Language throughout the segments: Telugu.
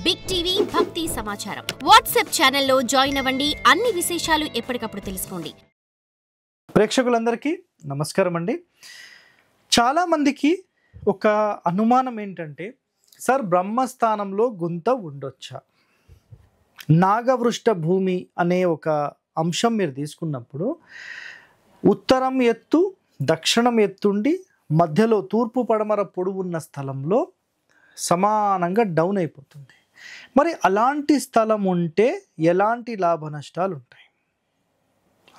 బిగ్ టీవీ భక్తి సమాచారం వాట్సాప్ ఛానల్లో జాయిన్ అవ్వండి. అన్ని విశేషాలు ఎప్పటికప్పుడు తెలుసుకోండి. ప్రేక్షకులందరికీ నమస్కారం అండి. చాలామందికి ఒక అనుమానం ఏంటంటే, సార్ బ్రహ్మస్థానంలో గుంత ఉండొచ్చా? నాగవృష్ట భూమి అనే ఒక అంశం మీరు తీసుకున్నప్పుడు ఉత్తరం ఎత్తు దక్షిణం ఎత్తుండి మధ్యలో తూర్పు పడమర పొడవు ఉన్న స్థలంలో సమానంగా డౌన్ అయిపోతుంది. మరి అలాంటి స్థలం ఉంటే ఎలాంటి లాభ నష్టాలు ఉంటాయి?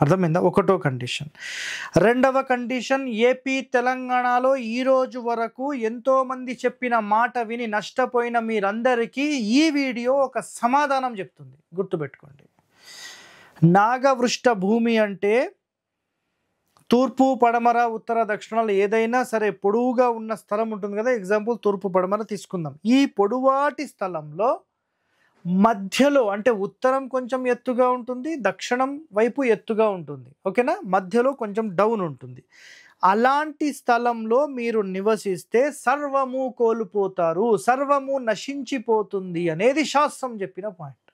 అర్థమైందా? ఒకటో కండిషన్. రెండవ కండిషన్, ఏపీ తెలంగాణలో ఈరోజు వరకు ఎంతోమంది చెప్పిన మాట విని నష్టపోయిన మీరందరికీ ఈ వీడియో ఒక సమాధానం చెప్తుంది. గుర్తుపెట్టుకోండి. నాగవృష్ట భూమి అంటే తూర్పు పడమర ఉత్తర దక్షిణాలు ఏదైనా సరే పొడవుగా ఉన్న స్థలం ఉంటుంది కదా. ఎగ్జాంపుల్ తూర్పు పడమర తీసుకుందాం. ఈ పొడవాటి స్థలంలో మధ్యలో అంటే ఉత్తరం కొంచెం ఎత్తుగా ఉంటుంది, దక్షిణం వైపు ఎత్తుగా ఉంటుంది, ఓకేనా? మధ్యలో కొంచెం డౌన్ ఉంటుంది. అలాంటి స్థలంలో మీరు నివసిస్తే సర్వము కోల్పోతారు, సర్వము నశించిపోతుంది అనేది శాస్త్రం చెప్పిన పాయింట్.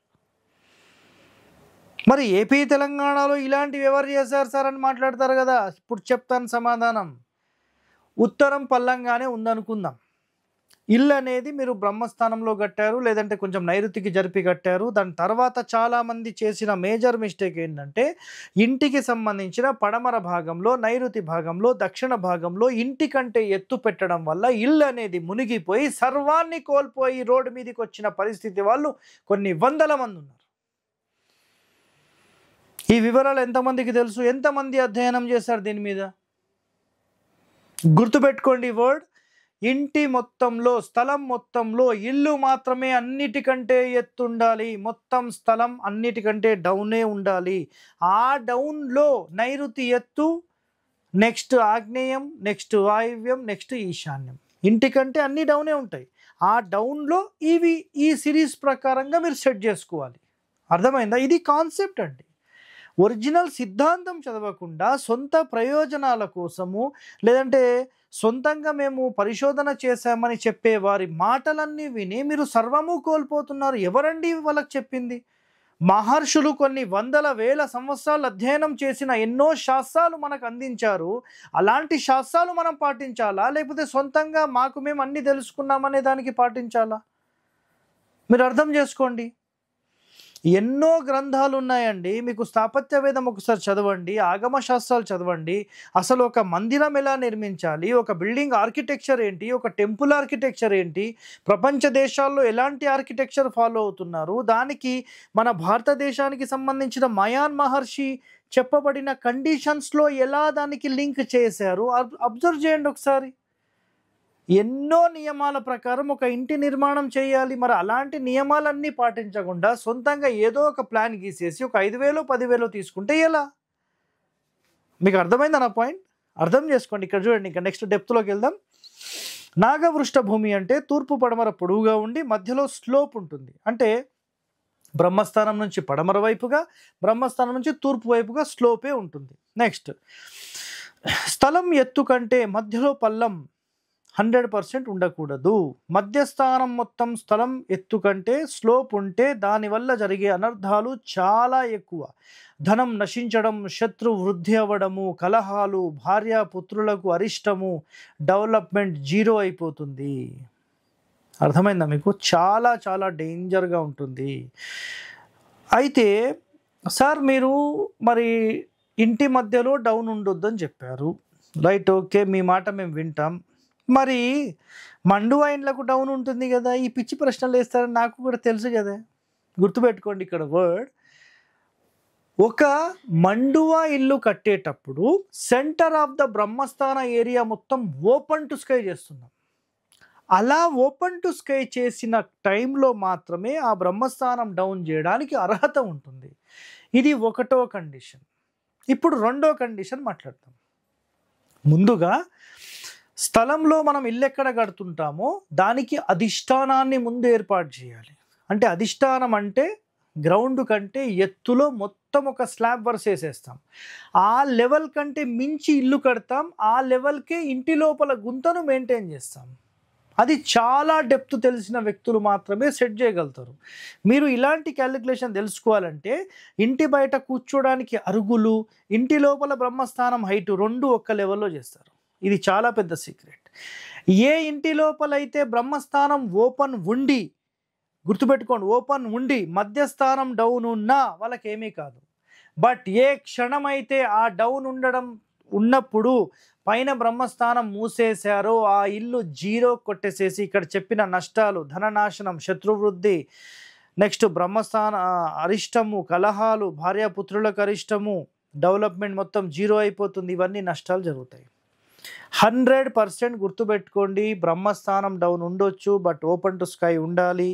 మరి ఏపీ తెలంగాణలో ఇలాంటివి ఎవరు చేశారు సార్ అని మాట్లాడతారు కదా. ఇప్పుడు చెప్తాను సమాధానం. ఉత్తరం పల్లంగానే ఉందనుకుందాం. ఇల్లు అనేది మీరు బ్రహ్మస్థానంలో కట్టారు, లేదంటే కొంచెం నైరుతికి జరిపి కట్టారు. దాని తర్వాత చాలామంది చేసిన మేజర్ మిస్టేక్ ఏంటంటే, ఇంటికి సంబంధించిన పడమర భాగంలో, నైరుతి భాగంలో, దక్షిణ భాగంలో ఇంటి కంటే ఎత్తు పెట్టడం వల్ల ఇల్లు అనేది మునిగిపోయి సర్వాన్ని కోల్పోయి రోడ్డు మీదకి వచ్చిన పరిస్థితి వాళ్ళు కొన్ని వందల మంది ఉన్నారు. ఈ వివరాలు ఎంతమందికి తెలుసు? ఎంతమంది అధ్యయనం చేశారు దీని మీద? గుర్తుపెట్టుకోండి వర్డ్. ఇంటి మొత్తంలో, స్థలం మొత్తంలో ఇల్లు మాత్రమే అన్నిటికంటే ఎత్తుండాలి, మొత్తం స్థలం అన్నిటికంటే డౌనే ఉండాలి. ఆ డౌన్లో నైరుతి ఎత్తు, నెక్స్ట్ ఆగ్నేయం, నెక్స్ట్ వాయువ్యం, నెక్స్ట్ ఈశాన్యం. ఇంటికంటే అన్ని డౌనే ఉంటాయి. ఆ డౌన్లో ఈ సిరీస్ ప్రకారంగా మీరు సెట్ చేసుకోవాలి. అర్థమైందా? ఇది కాన్సెప్ట్ అండి. ఒరిజినల్ సిద్ధాంతం చదవకుండా సొంత ప్రయోజనాల కోసము, లేదంటే సొంతంగా మేము పరిశోధన చేశామని చెప్పే వారి మాటలన్నీ విని మీరు సర్వము కోల్పోతున్నారు. ఎవరండి వాళ్ళకి చెప్పింది? మహర్షులు కొన్ని వందల వేల సంవత్సరాలు అధ్యయనం చేసిన ఎన్నో శాస్త్రాలు మనకు అందించారు. అలాంటి శాస్త్రాలు మనం పాటించాలా, లేకపోతే సొంతంగా మాకు మేము అన్ని తెలుసుకున్నామనే దానికి పాటించాలా? మీరు అర్థం చేసుకోండి. ఎన్నో గ్రంథాలు ఉన్నాయండి. మీకు స్థాపత్య వేదం ఒకసారి చదవండి, ఆగమ శాస్త్రాలు చదవండి. అసలు ఒక మందిరం ఎలా నిర్మించాలి, ఒక బిల్డింగ్ ఆర్కిటెక్చర్ ఏంటి, ఒక టెంపుల్ ఆర్కిటెక్చర్ ఏంటి, ప్రపంచ దేశాల్లో ఎలాంటి ఆర్కిటెక్చర్ ఫాలో అవుతున్నారు, దానికి మన భారతదేశానికి సంబంధించిన మయాన్ మహర్షి చెప్పబడిన కండిషన్స్లో ఎలా దానికి లింక్ చేశారు అబ్జర్వ్ చేయండి ఒకసారి. ఎన్నో నియమాల ప్రకారం ఒక ఇంటి నిర్మాణం చేయాలి. మరి అలాంటి నియమాలన్నీ పాటించకుండా సొంతంగా ఏదో ఒక ప్లాన్ గీసేసి ఒక 5,000 10,000 తీసుకుంటే ఎలా? మీకు అర్థమైందా నా పాయింట్? అర్థం చేసుకోండి. ఇక్కడ చూడండి, ఇంకా నెక్స్ట్ డెప్త్లోకి వెళ్దాం. నాగవృష్ట భూమి అంటే తూర్పు పడమర పొడవుగా ఉండి మధ్యలో స్లోప్ ఉంటుంది. అంటే బ్రహ్మస్థానం నుంచి పడమర వైపుగా, బ్రహ్మస్థానం నుంచి తూర్పు వైపుగా స్లోపే ఉంటుంది. నెక్స్ట్, స్థలం ఎత్తు కంటే మధ్యలో పల్లం 100% ఉండకూడదు. మధ్యస్థానం మొత్తం స్థలం ఎత్తు కంటే స్లోప్ ఉంటే దానివల్ల జరిగే అనర్థాలు చాలా ఎక్కువ. ధనం నశించడం, శత్రు వృద్ధి అవ్వడము, కలహాలు, భార్యాపుత్రులకు అరిష్టము, డెవలప్మెంట్ జీరో అయిపోతుంది. అర్థమైందా మీకు? చాలా చాలా డేంజర్గా ఉంటుంది. అయితే సార్ మీరు మరి ఇంటి మధ్యలో డౌన్ ఉండొద్దని చెప్పారు, రైట్, ఓకే, మీ మాట మేము వింటాం. మరి మండువా ఇండ్లకు డౌన్ ఉంటుంది కదా, ఈ పిచ్చి ప్రశ్నలు వేస్తారని నాకు కూడా తెలుసు కదా. గుర్తుపెట్టుకోండి ఇక్కడ వర్డ్. ఒక మండువా ఇల్లు కట్టేటప్పుడు సెంటర్ ఆఫ్ ద బ్రహ్మస్థాన ఏరియా మొత్తం ఓపెన్ టు స్కై చేస్తున్నాం. అలా ఓపెన్ టు స్కై చేసిన టైంలో మాత్రమే ఆ బ్రహ్మస్థానం డౌన్ చేయడానికి అర్హత ఉంటుంది. ఇది ఒకటో కండిషన్. ఇప్పుడు రెండో కండిషన్ మాట్లాడతాం. ముందుగా స్థలంలో మనం ఇల్లు ఎక్కడ కడుతుంటామో దానికి అధిష్టానాన్ని ముందు ఏర్పాటు చేయాలి. అంటే అధిష్టానం అంటే గ్రౌండ్ కంటే ఎత్తులో మొత్తం ఒక స్లాబ్ వర్స్ వేసేస్తాం. ఆ లెవెల్ కంటే మించి ఇల్లు కడతాం. ఆ లెవెల్కే ఇంటి లోపల గుంతను మెయింటైన్ చేస్తాం. అది చాలా డెప్త్ తెలిసిన వ్యక్తులు మాత్రమే సెట్ చేయగలుగుతారు. మీరు ఇలాంటి క్యాలిక్యులేషన్ తెలుసుకోవాలంటే ఇంటి బయట కూర్చోడానికి అరుగులు, ఇంటి లోపల బ్రహ్మస్థానం హైటు 2 ఒక్క లెవెల్లో చేస్తారు. ఇది చాలా పెద్ద సీక్రెట్. ఏ ఇంటి లోపలైతే బ్రహ్మస్థానం ఓపెన్ ఉండి, గుర్తుపెట్టుకోండి, ఓపెన్ ఉండి మధ్యస్థానం డౌన్ ఉన్నా వాళ్ళకి ఏమీ కాదు. బట్ ఏ క్షణమైతే ఆ డౌన్ ఉన్నప్పుడు పైన బ్రహ్మస్థానం మూసేశారో ఆ ఇల్లు జీరో కొట్టేసేసి ఇక్కడ చెప్పిన నష్టాలు, ధననాశనం, శత్రువృద్ధి, నెక్స్ట్ బ్రహ్మస్థాన అరిష్టము, కలహాలు, భార్యాపుత్రులకు అరిష్టము, డెవలప్మెంట్ మొత్తం జీరో అయిపోతుంది. ఇవన్నీ నష్టాలు జరుగుతాయి. 100% గుర్తుపెట్టుకోండి. బ్రహ్మస్థానం డౌన్ ఉండొచ్చు, బట్ ఓపెన్ టు స్కై ఉండాలి.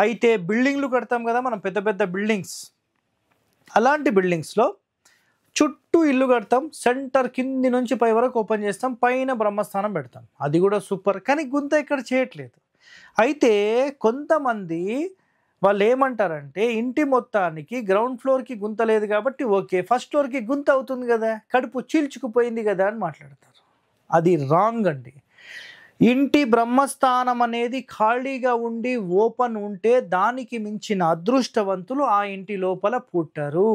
అయితే బిల్డింగ్లు కడతాం కదా మనం, పెద్ద పెద్ద బిల్డింగ్స్, అలాంటి బిల్డింగ్స్లో చుట్టూ ఇల్లు కడతాం, సెంటర్ కింది నుంచి పై వరకు ఓపెన్ చేస్తాం, పైన బ్రహ్మస్థానం పెడతాం, అది కూడా సూపర్. కానీ గుంత ఇక్కడ చేయట్లేదు. అయితే కొంతమంది వాళ్ళు ఏమంటారంటే ఇంటి మొత్తానికి గ్రౌండ్ ఫ్లోర్కి గుంత లేదు కాబట్టి ఓకే, ఫస్ట్ ఫ్లోర్కి గుంత అవుతుంది కదా, కడుపు చీల్చుకుపోయింది కదా అని మాట్లాడతారు. అది రాంగ్ అండి. ఇంటి బ్రహ్మస్థానం అనేది ఖాళీగా ఉండి ఓపెన్ ఉంటే దానికి మించిన అదృష్టవంతులు ఆ ఇంటి లోపల పుట్టరు.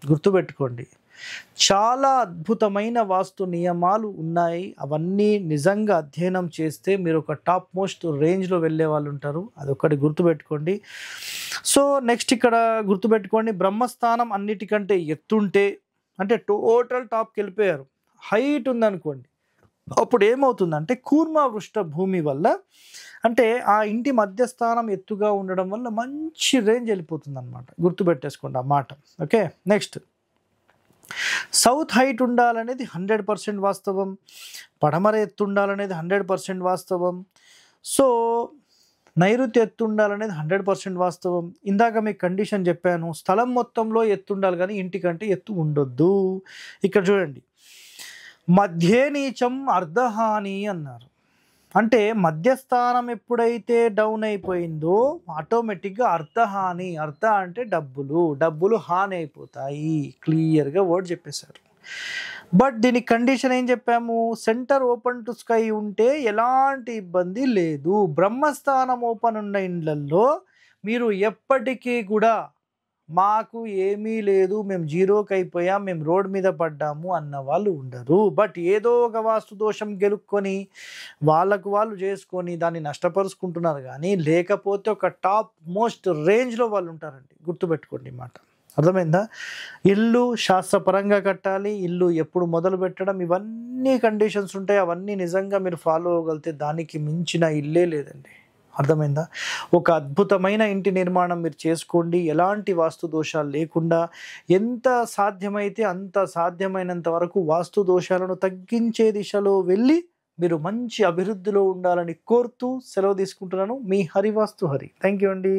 గుర్తుపెట్టుకోండి. చాలా అద్భుతమైన వాస్తు నియమాలు ఉన్నాయి. అవన్నీ నిజంగా అధ్యయనం చేస్తే మీరు ఒక టాప్ మోస్ట్ రేంజ్లో వెళ్ళే వాళ్ళు ఉంటారు. అదొకటి గుర్తుపెట్టుకోండి. సో నెక్స్ట్ ఇక్కడ గుర్తుపెట్టుకోండి, బ్రహ్మస్థానం అన్నిటికంటే ఎత్తుంటే, అంటే టోటల్ టాప్కి వెళ్ళిపోయారు, హైట్ ఉందనుకోండి, అప్పుడు ఏమవుతుందంటే కూర్మ వృష్ట భూమి వల్ల, అంటే ఆ ఇంటి మధ్యస్థానం ఎత్తుగా ఉండడం వల్ల మంచి రేంజ్ వెళ్ళిపోతుంది అనమాట. గుర్తుపెట్టేసుకోండి ఆ మాట. ఓకే, నెక్స్ట్ సౌత్ హైట్ ఉండాలనేది 100% వాస్తవం, పడమర ఎత్తు ఉండాలనేది 100% వాస్తవం, సో నైరుతి ఎత్తు ఉండాలనేది 100% వాస్తవం. ఇందాక మీకు కండిషన్ చెప్పాను, స్థలం మొత్తంలో ఎత్తు ఉండాలి కానీ ఇంటికంటే ఎత్తు ఉండొద్దు. ఇక్కడ చూడండి, మధ్యే నీచం అర్ధహాని అన్నారు. అంటే మధ్యస్థానం ఎప్పుడైతే డౌన్ అయిపోయిందో ఆటోమేటిక్గా అర్ధహాని, అర్ధ అంటే డబ్బులు హాని అయిపోతాయి. క్లియర్గా వర్డ్ చెప్పేశారు. బట్ దీని కండిషన్ ఏం చెప్పాము, సెంటర్ ఓపెన్ టు స్కై ఉంటే ఎలాంటి ఇబ్బంది లేదు. బ్రహ్మస్థానం ఓపెన్ ఉన్న ఇండ్లల్లో మీరు ఎప్పటికీ కూడా మాకు ఏమీ లేదు, మేము జీరోకి అయిపోయాం, మేము రోడ్ మీద పడ్డాము అన్న వాళ్ళు ఉండరు. బట్ ఏదో ఒక వాస్తు దోషం గెలుక్కొని వాళ్ళకు వాళ్ళు చేసుకొని దాన్ని నష్టపరుచుకుంటున్నారు. కానీ లేకపోతే ఒక టాప్ మోస్ట్ రేంజ్లో వాళ్ళు ఉంటారండి. గుర్తుపెట్టుకోండి మాట, అర్థమైందా? ఇల్లు శాస్త్రపరంగా కట్టాలి, ఇల్లు ఎప్పుడు మొదలు పెట్టడం, ఇవన్నీ కండిషన్స్ ఉంటాయి. అవన్నీ నిజంగా మీరు ఫాలో అవ్వగలిగితే దానికి మించిన ఇల్లే లేదండి. అర్థమైందా? ఒక అద్భుతమైన ఇంటి నిర్మాణం మీరు చేసుకోండి, ఎలాంటి వాస్తు దోషాలు లేకుండా. ఎంత సాధ్యమైతే అంత సాధ్యమైనంత వరకు వాస్తు దోషాలను తగ్గించే దిశలో వెళ్ళి మీరు మంచి అభివృద్ధిలో ఉండాలని కోరుతూ సెలవు తీసుకుంటున్నాను. మీ హరివాస్తు హరి. థ్యాంక్ యూ అండి.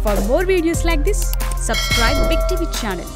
For more videos like this, subscribe Big TV channel.